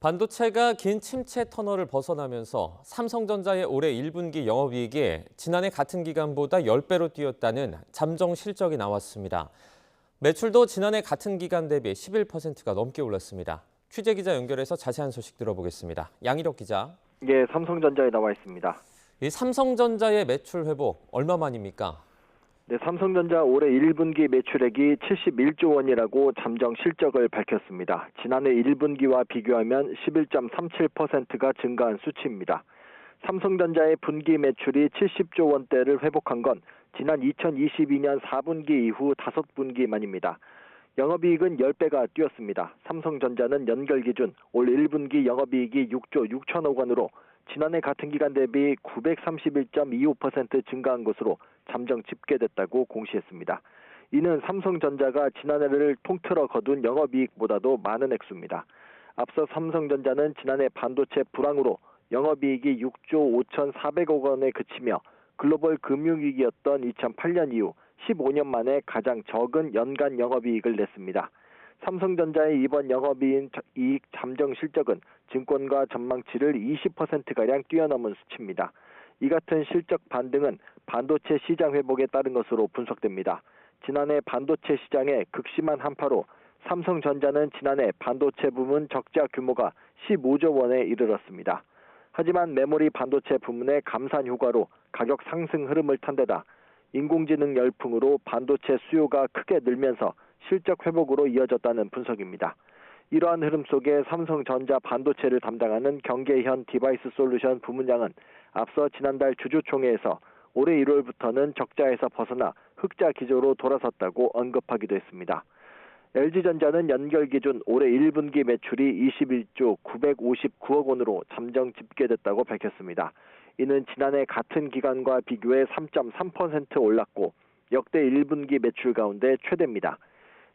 반도체가 긴 침체 터널을 벗어나면서 삼성전자의 올해 1분기 영업이익이 지난해 같은 기간보다 10배로 뛰었다는 잠정 실적이 나왔습니다. 매출도 지난해 같은 기간 대비 11%가 넘게 올랐습니다. 취재기자 연결해서 자세한 소식 들어보겠습니다. 양희력 기자. 예, 삼성전자에 나와 있습니다. 이 삼성전자의 매출 회복 얼마 만입니까? 네, 삼성전자 올해 1분기 매출액이 71조 원이라고 잠정 실적을 밝혔습니다. 지난해 1분기와 비교하면 11.37%가 증가한 수치입니다. 삼성전자의 분기 매출이 70조 원대를 회복한 건 지난 2022년 4분기 이후 5분기 만입니다. 영업이익은 10배가 뛰었습니다. 삼성전자는 연결 기준 올 1분기 영업이익이 6조 6천억 원으로 지난해 같은 기간 대비 931.25% 증가한 것으로 잠정 집계됐다고 공시했습니다. 이는 삼성전자가 지난해를 통틀어 거둔 영업이익보다도 많은 액수입니다. 앞서 삼성전자는 지난해 반도체 불황으로 영업이익이 6조 5,400억 원에 그치며 글로벌 금융위기였던 2008년 이후 15년 만에 가장 적은 연간 영업이익을 냈습니다. 삼성전자의 이번 영업이익 잠정 실적은 증권가 전망치를 20%가량 뛰어넘은 수치입니다. 이 같은 실적 반등은 반도체 시장 회복에 따른 것으로 분석됩니다. 지난해 반도체 시장의 극심한 한파로 삼성전자는 지난해 반도체 부문 적자 규모가 15조 원에 이르렀습니다. 하지만 메모리 반도체 부문의 감산 효과로 가격 상승 흐름을 탄 데다 인공지능 열풍으로 반도체 수요가 크게 늘면서 실적 회복으로 이어졌다는 분석입니다. 이러한 흐름 속에 삼성전자 반도체를 담당하는 경계현 디바이스 솔루션 부문장은 앞서 지난달 주주총회에서 올해 1월부터는 적자에서 벗어나 흑자 기조로 돌아섰다고 언급하기도 했습니다. LG전자는 연결 기준 올해 1분기 매출이 21조 959억 원으로 잠정 집계됐다고 밝혔습니다. 이는 지난해 같은 기간과 비교해 3.3% 올랐고 역대 1분기 매출 가운데 최대입니다.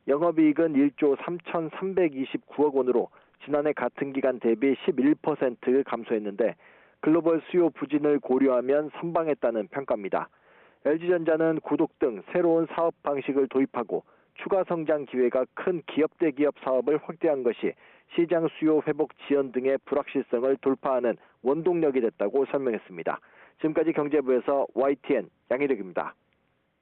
영업이익은 1조 3,329억 원으로 지난해 같은 기간 대비 11% 감소했는데 글로벌 수요 부진을 고려하면 선방했다는 평가입니다. LG전자는 구독 등 새로운 사업 방식을 도입하고 추가 성장 기회가 큰 기업 대 기업 사업을 확대한 것이 시장 수요 회복 지연 등의 불확실성을 돌파하는 원동력이 됐다고 설명했습니다. 지금까지 경제부에서 YTN 양희력입니다.